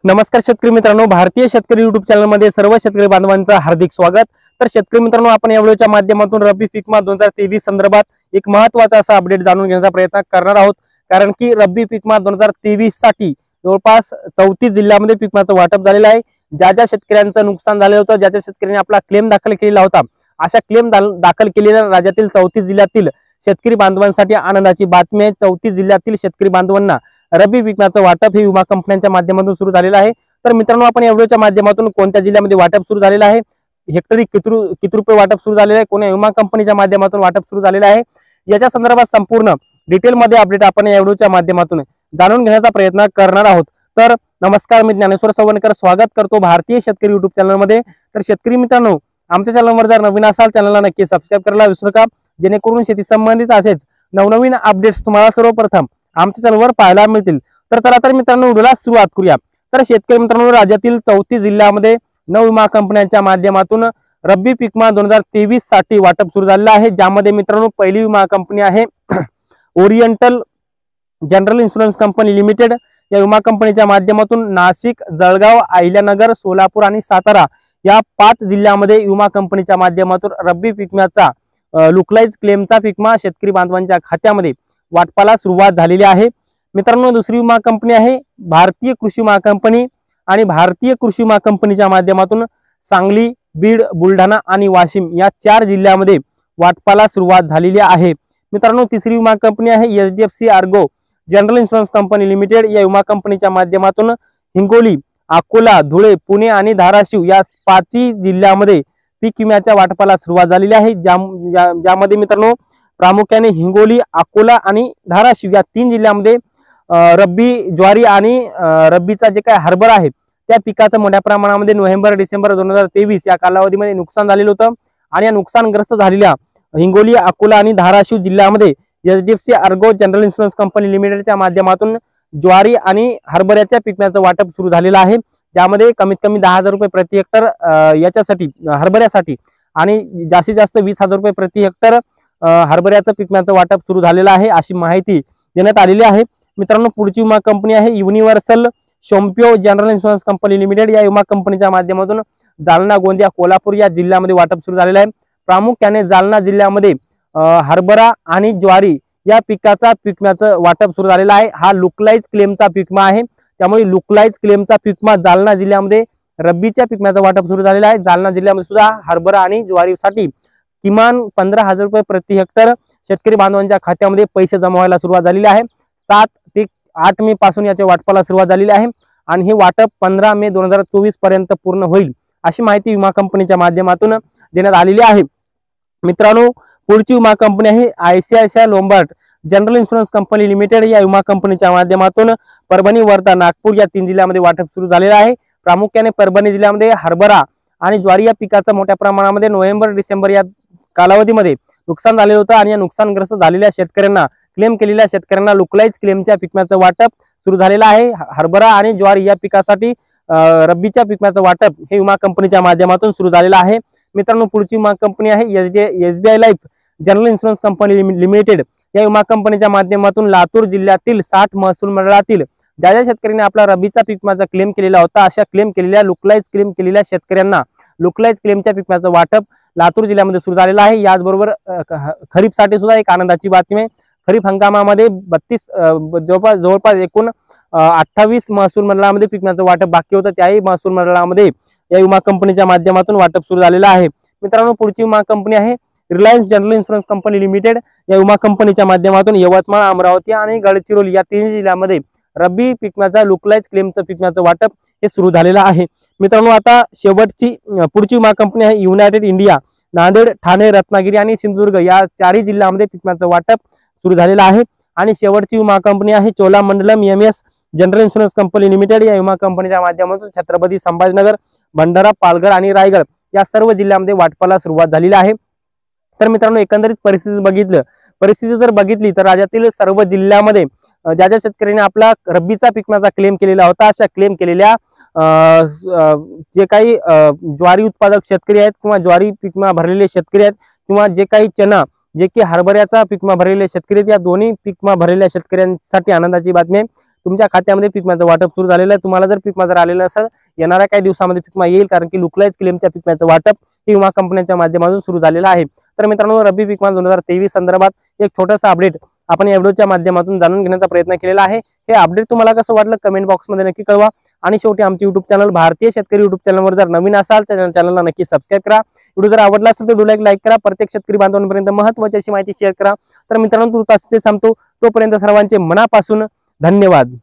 नमस्कार शेतकरी मित्रांनो, भारतीय शेतकरी युट्यूब चॅनल मध्ये सर्व शेतकरी बांधवांचं हार्दिक स्वागत। तर शेतकरी मित्रांनो, आपण या व्हिडिओच्या माध्यमातून रब्बी पीक विमा 2023 संदर्भात एक महत्त्वाचा असा अपडेट जाणून घेण्याचा प्रयत्न करणार आहोत। कारण की रब्बी पीक विमा 2023 साठी जवळपास 34 जिल्ह्यांमध्ये पीक विम्याचं वाटप झालेलं आहे। ज्या शेतकऱ्यांचं नुकसान झालं होतं, ज्या शेतकऱ्यांनी आपला क्लेम दाखल केलेला होता, अशा क्लेम दाखल केलेल्या राज्यातील 34 जिल्ह्यातील शेतकरी बांधवांसाठी आनंदाची बातमी आहे। 34 जिल्ह्यातील शेतकरी बांधवांना रब्बी पीक विम्याचं वाटप हे विमा कंपन्यांच्या माध्यमातून सुरू झालेलं आहे। तर मित्रांनो, आपण या व्हिडिओच्या माध्यमातून कोणत्या जिल्ह्यामध्ये वाटप सुरू झालेलं आहे, हेक्टरी किती रुपये वाटप सुरू झालेलं आहे, कोणत्या विमा कंपनीच्या माध्यमातून वाटप सुरू झालेलं आहे, याच्या संदर्भात संपूर्ण डिटेल मध्ये अपडेट आपण या व्हिडिओच्या माध्यमातून जाणून घेण्याचा प्रयत्न करणार आहोत। तर नमस्कार, मी ज्ञानेश्वर सवणकर स्वागत करतो भारतीय शेतकरी युट्यूब चॅनल मध्ये। तर शेतकरी मित्रांनो, आमच्या चॅनलवर जर नवीन असाल चॅनलला नक्की सबस्क्राइब करायला विसरू नका, जेणेकरून शेती संबंधित असेच नवनवीन अपडेट्स तुम्हाला सर्वप्रथम आमच्या चॅनलवर पाहायला मिळतील। तर चला तर मित्रांनो, व्हिडिओला सुरुवात करूया। तर शेतकरी मित्रांनो, राज्यातील 34 जिल्ह्यामध्ये 9 विमा कंपन्यांच्या माध्यमातून रब्बी पीक विमा 2023 साठी वाटप सुरू झालेलं आहे। ज्यामध्ये मित्रांनो, पहिली विमा कंपनी आहे oriental general Insurance Company Limited. या विमा कंपनीच्या माध्यमातून नाशिक, जळगाव, अहिल्यानगर, सोलापूर आणि सातारा या 5 जिल्ह्यामध्ये विमा कंपनीच्या माध्यमातून रब्बी पीक विम्याचा लुकलाइज क्लेमचा पीक विमा शेतकरी बांधवांच्या खात्यामध्ये वाटपाला सुरुवात झालेली आहे। मित्रांनो, दुसरी विमा कंपनी आहे भारतीय कृषी विमा कंपनी, आणि भारतीय कृषी विमा कंपनीच्या माध्यमातून सांगली, बीड, बुलढाणा आणि वाशिम या 4 जिल्ह्यामध्ये वाटपाला सुरुवात झालेली आहे। मित्रांनो, तिसरी विमा कंपनी आहे HDFC Ergo general Insurance Company Limited. या विमा कंपनीच्या माध्यमातून हिंगोली, अकोला, धुळे, पुणे आणि धाराशिव या 5 जिल्ह्यामध्ये पीक विम्याच्या वाटपाला सुरुवात झालेली आहे। ज्यामध्ये मित्रांनो, प्रामुख्याने हिंगोली, अकोला आणि धाराशिव या 3 जिल्ह्यामध्ये रब्बी ज्वारी आणि रब्बीचा जे काही हरभरा आहे त्या पिकाचं मोठ्या प्रमाणामध्ये नोव्हेंबर-डिसेंबर 2023 या कालावधीमध्ये नुकसान झालेलं होतं। आणि या नुकसानग्रस्त झालेल्या हिंगोली, अकोला आणि धाराशिव जिल्ह्यामध्ये HDFC Ergo general Insurance company लिमिटेडच्या माध्यमातून ज्वारी आणि हरभऱ्याच्या पिकाचं वाटप सुरू झालेलं आहे। ज्यामध्ये कमीत कमी 10,000 रुपये प्रति हेक्टर याच्यासाठी हरभऱ्यासाठी आणि जास्तीत जास्त 20,000 रुपये प्रति हेक्टर हरभऱ्याचं पिकाचं वाटप सुरू झालेलं आहे, अशी माहिती देण्यात आलेली आहे। मित्रांनो, पुढची विमा कंपनी आहे Universal Sompo General Insurance Company Limited. या विमा कंपनीच्या माध्यमातून जालना, गोंदिया, कोल्हापूर या जिल्ह्यामध्ये वाटप सुरू झालेलं आहे। प्रामुख्याने जालना जिल्ह्यामध्ये हरभरा आणि ज्वारी या पिकाचा पीक विम्याचं वाटप सुरू झालेलं आहे। हा लुकलाइज क्लेमचा पीक विमा आहे, त्यामुळे लुकलाइज क्लेमचा पीक विमा जालना जिल्ह्यामध्ये रब्बीच्या पीक विम्याचं वाटप सुरू झालेलं आहे। जालना जिल्ह्यामध्ये सुद्धा हरभरा आणि ज्वारीसाठी किमान 15,000 रुपये प्रति हेक्टर शेतकरी बांधवांच्या खात्यामध्ये पैसे जमा व्हायला सुरुवात झालेली आहे। 7 ते 8 मे पासून याच्या वाटपाला सुरुवात झालेली आहे आणि हे वाटप 15 मे 2024 पर्यंत पूर्ण होईल, अशी माहिती विमा कंपनीच्या माध्यमातून देण्यात आलेली आहे। मित्रांनो, पुढची विमा कंपनी आहे ICICI Lombard general Insurance Company Limited. या विमा कंपनीच्या माध्यमातून परभणी, वर्धा, नागपूर या 3 जिल्ह्यामध्ये वाटप सुरू झालेलं आहे। प्रामुख्याने परभणी जिल्ह्यामध्ये हरभरा आणि ज्वारी या पिकाचं मोठ्या प्रमाणामध्ये नोव्हेंबर-डिसेंबर या कालावधीमध्ये नुकसान झालेलं होतं आणि या नुकसानग्रस्त झालेल्या शेतकऱ्यांना, क्लेम केलेल्या शेतकऱ्यांना लुकलाइज क्लेमच्या पीक विम्याचं वाटप सुरू झालेलं आहे। हरभरा आणि ज्वारी या पिकासाठी रब्बीच्या पीक विम्याचं वाटप हे विमा कंपनीच्या माध्यमातून सुरू झालेलं आहे। मित्रांनो, पुढची विमा कंपनी आहे SBI life general Insurance Company Limited. या विमा कंपनीच्या माध्यमातून लातूर जिल्ह्यातील 60 महसूल मंडळातील ज्या शेतकऱ्यांनी आपला रब्बीचा पीक विम्याचा क्लेम केलेला होता, अशा क्लेम केलेल्या शेतकऱ्यांना लुकलाइज क्लेमच्या पीक विम्याचं वाटप लातूर जिल्ह्यामध्ये सुरू झालेलं आहे। याचबरोबर खरीपसाठी सुद्धा एक आनंदाची बातमी आहे। खरीप हंगामामध्ये 32 जवळपास एकूण 28 महसूल मंडळामध्ये पीक विम्याचं वाटप बाकी होतं, त्याही महसूल मंडळामध्ये या विमा कंपनीच्या माध्यमातून वाटप सुरू झालेलं आहे। मित्रांनो, पुढची विमा कंपनी आहे Reliance general Insurance Company Limited. या विमा कंपनीच्या माध्यमातून यवतमाळ, अमरावती आणि गडचिरोली या 3 जिल्ह्यामध्ये रब्बी पीक विम्याचा लुकलाइज क्लेमचं पीक विम्याचं वाटप हे सुरू झालेलं आहे। मित्रांनो, आता पुढची विमा कंपनी आहे युनायटेड इंडिया। नांदेड, ठाणे, रत्नागिरी आणि सिंधुदुर्ग या 4 जिल्ह्यामध्ये पीक विम्याचं वाटप सुरू झालेलं आहे। आणि शेवटची विमा कंपनी आहे Cholamandalam MS general Insurance Company Limited. या विमा कंपनीच्या माध्यमातून छत्रपती संभाजीनगर, भंडारा, पालघर आणि रायगड या सर्व जिल्ह्यामध्ये वाटपाला सुरुवात झालेली आहे। तर मित्रांनो, एकंदरीत परिस्थिती जर बघितली तर राज्यातील सर्व जिल्ह्यामध्ये ज्या शेतकऱ्यांनी आपला रब्बीचा पीक विम्याचा क्लेम केलेला होता, अशा क्लेम केलेल्या जे काही ज्वारी उत्पादक शेतकरी आहेत किंवा ज्वारी पीक विमा भरलेले शेतकरी आहेत किंवा जे काही चना जे की हरभऱ्याचा पीक विमा भरलेले शेतकरी, या दोन्ही पीक विमा भरलेल्या शेतकऱ्यांसाठी आनंदाची बातमी आहे। तुमच्या खात्यामध्ये पीक विम्याचं वाटप सुरू झालेलं आहे। तुम्हाला जर पीक विमा जर आलेला असेल, येणाऱ्या काही दिवसामध्ये पीक विमा येईल, कारण की लुकलाईज क्लेमच्या पीक विम्याचं वाटप विमा कंपन्यांच्या माध्यमातून सुरू झालेलं आहे। तर मित्रांनो, रब्बी पीक विमा 2023 संदर्भात एक छोटासा अपडेट आपण या व्हिडिओच्या माध्यमातून जाणून घेण्याचा प्रयत्न केलेला आहे। हे अपडेट तुम्हाला कसं वाटलं कमेंट बॉक्समध्ये नक्की कळवा। आणि शेवटी आमचे युट्यूब चॅनल भारतीय शेतकरी युट्यूब चॅनलवर जर नवीन असाल तर चॅनलला नक्की सबस्क्राईब करा। व्हिडिओ जर आवडला असेल तर व्हिडिओला लाईक करा, प्रत्येक शेतकरी बांधवांपर्यंत महत्त्वाची अशी माहिती शेअर करा। तर मित्रांनो, तुर्तास इथे थांबतो, तोपर्यंत सर्वांचे मनापासून धन्यवाद।